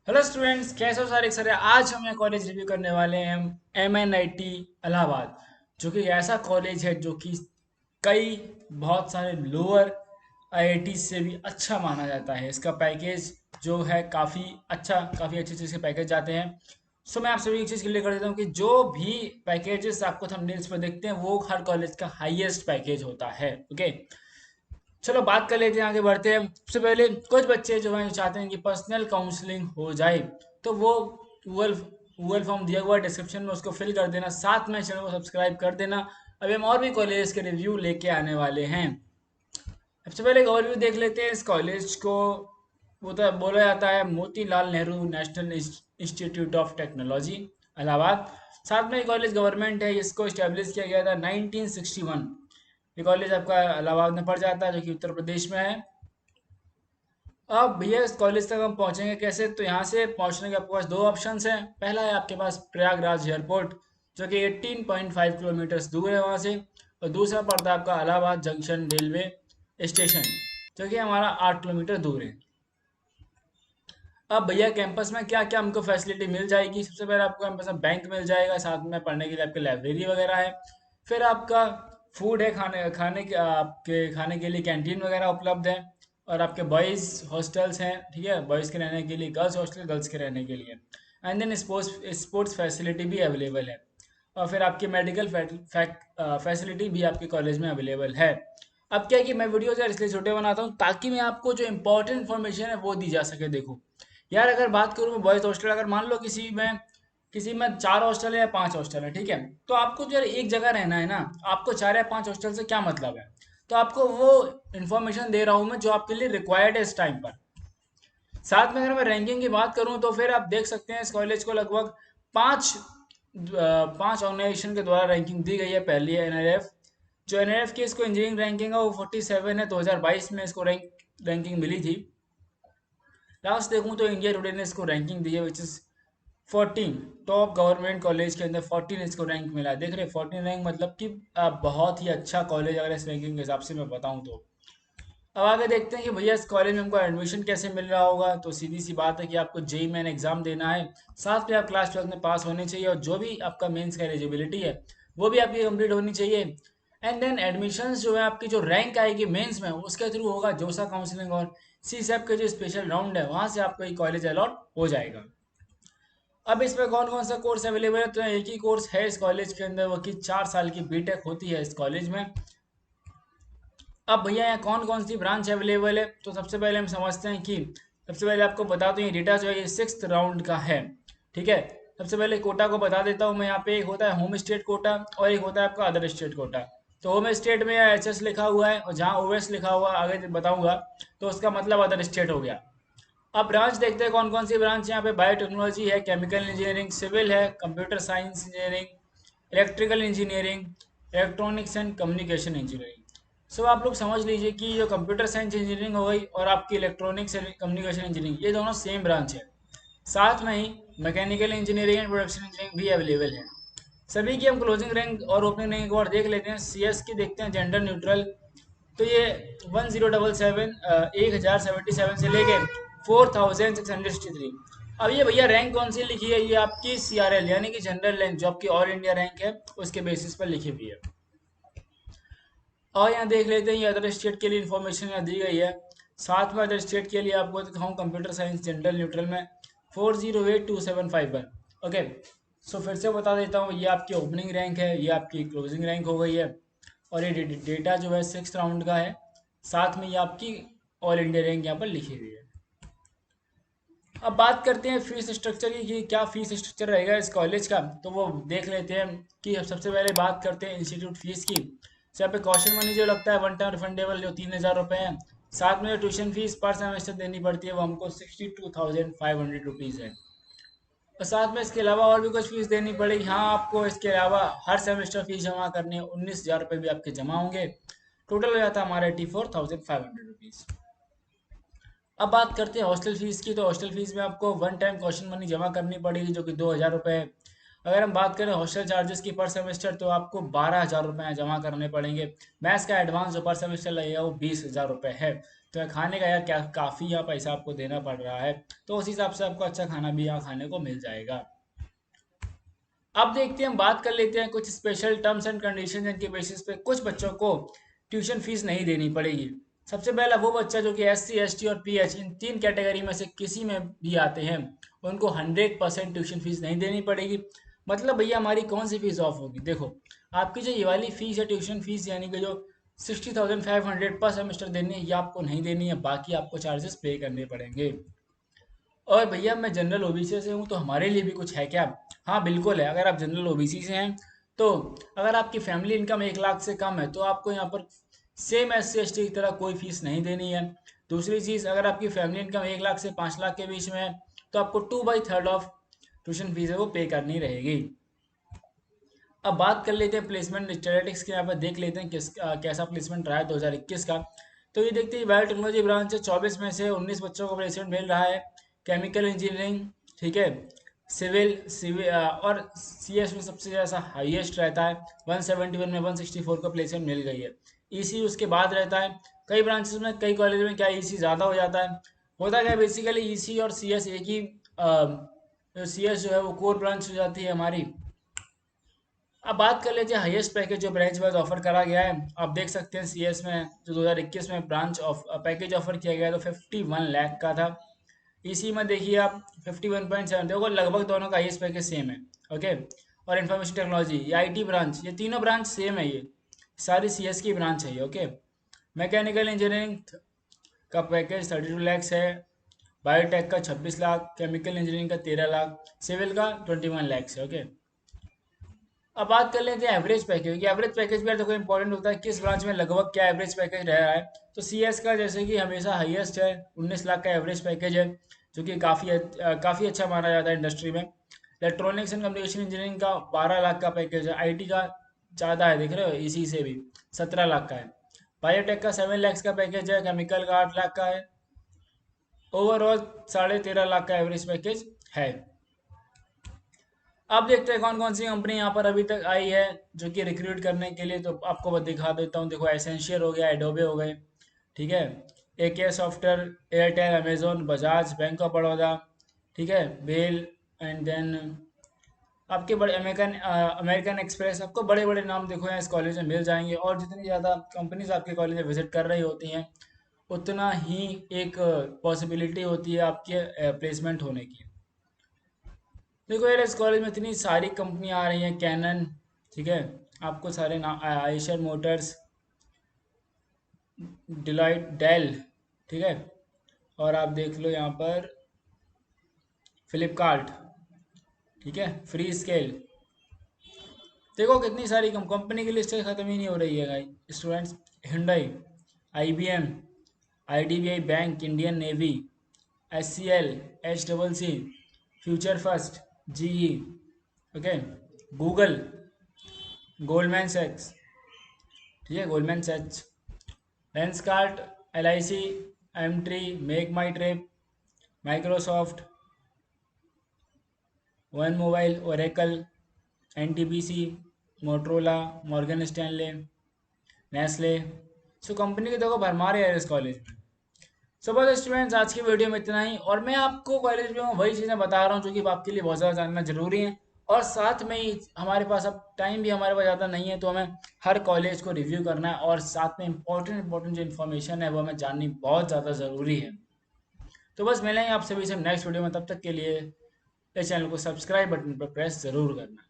Hello students, कैसे हो सारे सर। आज हम यहाँ कॉलेज रिव्यू करने वाले हैं MNIT इलाहाबाद, जो कि ऐसा कॉलेज है जो कि कई बहुत सारे लोअर IIT से भी अच्छा माना जाता है। इसका पैकेज जो है काफ़ी अच्छे चीज़ के पैकेज जाते हैं। सो मैं आप सभी एक चीज़ क्लियर कर देता हूँ कि जो भी पैकेजेस आपको थंबनेल्स पर देखते हैं वो हर कॉलेज का हाईएस्ट पैकेज होता है। ओके, चलो बात कर लेते हैं, आगे बढ़ते हैं। सबसे पहले कुछ बच्चे जो हैं जो चाहते हैं कि पर्सनल काउंसलिंग हो जाए, तो वो गूगल गूगल फॉर्म दिया हुआ है डिस्क्रिप्शन में, उसको फिल कर देना। साथ में चैनल को सब्सक्राइब कर देना। अभी हम और भी कॉलेज के रिव्यू लेके आने वाले हैं। सबसे पहले एक ओवरव्यू देख लेते हैं इस कॉलेज को। वो तो बोला जाता है Motilal Nehru national institute of technology Allahabad. साथ में ये कॉलेज गवर्नमेंट है, इसको इस्टेब्लिश किया गया था 1961। ये कॉलेज आपका इलाहाबाद में पड़ जाता है, जो कि उत्तर प्रदेश में है। अब भैया इस कॉलेज तक हम पहुंचेंगे कैसे, तो यहाँ से पहुंचने के आपके पास दो ऑप्शंस हैं। पहला है आपके पास प्रयागराज एयरपोर्ट, जो कि 18.5 किलोमीटर दूर है वहाँ से। और दूसरा पड़ता है आपका इलाहाबाद जंक्शन रेलवे स्टेशन, जो कि हमारा 8 किलोमीटर दूर है। अब भैया कैंपस में क्या क्या हमको फैसिलिटी मिल जाएगी। सबसे पहले आपको कैंपस में बैंक मिल जाएगा, साथ में पढ़ने के लिए आपकी लाइब्रेरी वगैरह है। फिर आपका फूड है, खाने खाने के आपके खाने के लिए कैंटीन वगैरह उपलब्ध है। और आपके बॉयज़ हॉस्टल्स हैं, ठीक है, बॉयज़ के रहने के लिए, गर्ल्स हॉस्टल गर्ल्स के रहने के लिए। एंड देन स्पोर्ट्स फैसिलिटी भी अवेलेबल है। और फिर आपकी मेडिकल फैसिलिटी भी आपके कॉलेज में अवेलेबल है। अब क्या है कि मैं वीडियोज़ यार इसलिए छोटे बनाता हूँ ताकि मैं आपको जो इंपॉर्टेंट इन्फॉर्मेशन है वो दी जा सके। देखो यार, अगर बात करूँ मैं बॉयज़ हॉस्टल, अगर मान लो किसी में 4 हॉस्टल है या 5 हॉस्टल है, ठीक है, तो आपको जो यार एक जगह रहना है ना, आपको 4 या 5 हॉस्टल से क्या मतलब है। तो आपको वो इन्फॉर्मेशन दे रहा हूँ मैं जो आपके लिए रिक्वायर्ड है इस टाइम पर। साथ में अगर मैं रैंकिंग की बात करूं तो फिर आप देख सकते हैं इस कॉलेज को लगभग पाँच पांच ऑर्गेनाइजेशन के द्वारा रैंकिंग दी गई है। पहली है NRF, जो NRF की इसको इंजीनियरिंग रैंकिंग है वो 47 है। 2022 में इसको रैंकिंग मिली थी। लास्ट देखूं तो इंडिया टुडे ने इसको रैंकिंग दी है which is 14। Top government college के अंदर 14 इसको रैंक मिला है। देख रहे 14 रैंक मतलब कि बहुत ही अच्छा कॉलेज अगर इस रैंकिंग के हिसाब से मैं बताऊं तो। अब आगे देखते हैं कि भैया इस कॉलेज में हमको एडमिशन कैसे मिल रहा होगा। तो सीधी सी बात है कि आपको जेई मेन एग्जाम देना है, साथ में आप क्लास 12 में पास होने चाहिए, और जो भी आपका मेंस का एलिजिबिलिटी है वो भी आपकी कंप्लीट होनी चाहिए। एंड देन एडमिशन्स जो है आपकी जो रैंक आएगी मेंस में उसके थ्रू होगा जोसा काउंसलिंग और CSEP के जो स्पेशल राउंड है वहाँ से आपको ये कॉलेज अलॉट हो जाएगा। अब इसमें कौन कौन सा कोर्स अवेलेबल है, तो एक ही कोर्स है इस कॉलेज के अंदर, वो कि 4 साल की बीटेक होती है इस कॉलेज में। अब भैया यहाँ कौन कौन सी ब्रांच अवेलेबल है, तो सबसे पहले हम समझते हैं कि सबसे पहले आपको बता दूं ये डेटा जो है ये 6th राउंड का है, ठीक है। सबसे पहले कोटा को बता देता हूँ मैं। यहाँ पे एक होता है होम स्टेट कोटा और एक होता है आपका अदर स्टेट कोटा। तो होम स्टेट में HS लिखा हुआ है, और जहाँ OS लिखा हुआ है आगे बताऊंगा, तो उसका मतलब अदर स्टेट हो गया। अब ब्रांच देखते हैं कौन कौन सी ब्रांच यहाँ पे। बायोटेक्नोलॉजी है, केमिकल इंजीनियरिंग, सिविल है, computer science engineering, electrical engineering, electronics and communication engineering. So आप लोग समझ लीजिए कि जो कंप्यूटर साइंस इंजीनियरिंग हो गई और आपकी इलेक्ट्रॉनिक्स एंड कम्युनिकेशन इंजीनियरिंग, ये दोनों सेम ब्रांच है। साथ में ही mechanical engineering and production engineering भी अवेलेबल है। सभी की हम क्लोजिंग रैंक और ओपनिंग रैंक एक बार देख लेते हैं। CS की देखते हैं, जेंडर न्यूट्रल। तो ये 1077 1077 से लेके 4663। अब ये भैया रैंक कौन सी लिखी है, ये आपकी CRL यानी कि जनरल रैंक, जो आपकी ऑल इंडिया रैंक है उसके बेसिस पर लिखी हुई है। और यहाँ देख लेते हैं ये अदर स्टेट के लिए इन्फॉर्मेशन यहाँ दी गई है। साथ में अदर स्टेट के लिए आपको दिखाऊँ कंप्यूटर साइंस जनरल न्यूट्रल में 408251। ओके, सो फिर से बता देता हूँ, ये आपकी ओपनिंग रैंक है, ये आपकी क्लोजिंग रैंक हो गई है। और ये डेटा जो है 6th राउंड का है। साथ में ये आपकी ऑल इंडिया रैंक यहाँ पर लिखी हुई है। अब बात करते हैं फीस स्ट्रक्चर की कि क्या फीस स्ट्रक्चर रहेगा इस कॉलेज का, तो वो देख लेते हैं। कि सबसे पहले बात करते हैं इंस्टीट्यूट फीस की। तो यहाँ पे कॉशन मनी जो लगता है वन टाइम रिफंडेबल, जो 3000 रुपये है। साथ में जो ट्यूशन फीस पर सेमेस्टर देनी पड़ती है वो हमको 62,500 रुपीज़ है। और साथ में इसके अलावा और भी कुछ फीस देनी पड़ेगी। हाँ, आपको इसके अलावा हर सेमेस्टर फीस जमा करनी है, 19,000 रुपये भी आपके जमा होंगे। टोटल हो जाता है हमारा 84,500 रुपीज़। अब बात करते हैं हॉस्टल फीस की। तो हॉस्टल फीस में आपको वन टाइम कॉशन मनी जमा करनी पड़ेगी, जो कि 2,000 रुपये है। अगर हम बात करें हॉस्टल चार्जेस की पर सेमेस्टर, तो आपको 12,000 रुपये जमा करने पड़ेंगे। मैथ्स का एडवांस जो पर सेमेस्टर लगेगा वो 20,000 रुपये है। तो खाने का यार क्या काफ़ी यहाँ पैसा आपको देना पड़ रहा है, तो उस हिसाब से आपको अच्छा खाना भी यहाँ खाने को मिल जाएगा। अब देखते हैं, हम बात कर लेते हैं कुछ स्पेशल टर्म्स एंड कंडीशन जिनके बेसिस पे कुछ बच्चों को ट्यूशन फीस नहीं देनी पड़ेगी। सबसे पहला वो बच्चा जो कि SC ST और PH इन तीन कैटेगरी में से किसी में भी आते हैं, उनको 100% ट्यूशन फीस नहीं देनी पड़ेगी। मतलब भैया हमारी कौन सी फीस ऑफ होगी? देखो, आपकी जो ये वाली फीस है ट्यूशन फीस, यानी कि जो 60,500 पर सेमेस्टर देनी है, ये आपको नहीं देनी है, बाकी आपको चार्जेस पे करने पड़ेंगे। और भैया मैं जनरल OBC से हूँ, तो हमारे लिए भी कुछ है क्या? हाँ बिल्कुल है। अगर आप जनरल OBC से हैं, तो अगर आपकी फैमिली इनकम 1 लाख से कम है, तो आपको यहाँ पर सेम SC ST की तरह कोई फीस नहीं देनी है। दूसरी चीज़, अगर आपकी फैमिली इनकम 1 लाख से 5 लाख के बीच में है, तो आपको 2/3 ऑफ ट्यूशन फीस है वो पे करनी रहेगी। अब बात कर लेते हैं प्लेसमेंट स्टैटिस्टिक्स के, यहाँ पर देख लेते हैं कैसा प्लेसमेंट रहा है 2021 का। तो ये देखते हैं, बायोटेक्नोलॉजी ब्रांच से 24 में से 19 बच्चों को प्लेसमेंट मिल रहा है। केमिकल इंजीनियरिंग, ठीक है, सिविल सिविल और CS में सबसे ज़्यादा हाईएस्ट रहता है, 171 में 164 को प्लेसमेंट मिल गई है। EC उसके बाद रहता है। कई ब्रांचेस में, कई कॉलेज में क्या EC ज़्यादा हो जाता है। होता क्या है बेसिकली, EC और CS एक ही CS जो है वो कोर ब्रांच हो जाती है हमारी। अब बात कर लेते हैं हाईएस्ट पैकेज जो ब्रांच वाइज ऑफर करा गया है। आप देख सकते हैं CS में जो 2021 में ब्रांच ऑफ पैकेज ऑफर किया गया तो 51 लाख का था। EC में देखिए आप 51.7, देखो लगभग दोनों का हाईएस्ट पैकेज सेम है। ओके, और इन्फॉर्मेशन टेक्नोलॉजी, ये IT ब्रांच, ये तीनों ब्रांच सेम है, ये सारी CS की ब्रांच है ये। ओके, मैकेनिकल इंजीनियरिंग का पैकेज 32 लैक्स है, बायोटेक का 26 लाख, केमिकल इंजीनियरिंग का 13 लाख, सिविल का 21 लैक्स है। ओके, अब बात कर लेते हैं एवरेज पैकेज की। एवरेज पैकेज भी देखो इंपॉर्टेंट होता है, किस ब्रांच में लगभग क्या एवरेज पैकेज रह रहा है। तो CS का जैसे कि हमेशा हाईएस्ट है, 19 लाख का एवरेज पैकेज है, जो कि काफ़ी अच्छा माना जाता है इंडस्ट्री में। इलेक्ट्रॉनिक्स एंड कम्युनिकेशन इंजीनियरिंग का 12 लाख का पैकेज है। IT का ज़्यादा है, देख रहे हो, इसी से भी 17 लाख का है। बायोटेक का 7 लैक्स का पैकेज है, केमिकल का 8 लाख का है। ओवरऑल 13.5 लाख का एवरेज पैकेज है। अब देखते हैं कौन कौन सी कंपनी यहाँ पर अभी तक आई है जो कि रिक्रूट करने के लिए, तो आपको बस दिखा देता हूँ। देखो, एसेंशियल हो गया, एडोबे हो गए, ठीक है, AK software, Airtel, Amazon, Bajaj, bank of Baroda, ठीक है, बेल, एंड देन आपके बड़े अमेरिकन अमेरिकन एक्सप्रेस, आपको बड़े बड़े नाम देखो यहाँ इस कॉलेज में मिल जाएंगे। और जितनी ज़्यादा कंपनीज आपके कॉलेज में विजिट कर रही होती हैं, उतना ही एक पॉसिबिलिटी होती है आपके प्लेसमेंट होने की। देखो यार, इस कॉलेज में इतनी सारी कंपनियां आ रही हैं, कैनन, ठीक है, आपको सारे नाम, आयशर मोटर्स, डिलाइट, डेल, ठीक है, और आप देख लो यहाँ पर फ्लिपकार्ट, ठीक है, फ्री स्केल। देखो कितनी सारी कंपनी की लिस्ट खत्म ही नहीं हो रही है guys students. Hyundai, IBM, IDBI bank, Indian navy, SCL, HCC, future first, GE, okay, Google, Goldman सैक्स, ठीक है, गोल्डमैन सैक्स, Lenskart, LIC, M tree, make my trip, Microsoft, one mobile, Oracle, NTPC, Motorola, Morgan Stanley, Nestle. So company के देखो भरमार है इस college में। सो बस स्टूडेंट्स, आज की वीडियो में इतना ही, और मैं आपको कॉलेज में वही चीज़ें बता रहा हूँ जो कि आपके लिए बहुत ज़्यादा जानना जरूरी है। और साथ में ही हमारे पास अब टाइम भी हमारे पास ज़्यादा नहीं है, तो हमें हर कॉलेज को रिव्यू करना है, और साथ में इंपॉर्टेंट जो इन्फॉर्मेशन है वो हमें जाननी बहुत ज़्यादा ज़रूरी है। तो बस मिलेंगे आप सभी से नेक्स्ट वीडियो में, तब तक के लिए इस चैनल को सब्सक्राइब बटन पर प्रेस ज़रूर करना।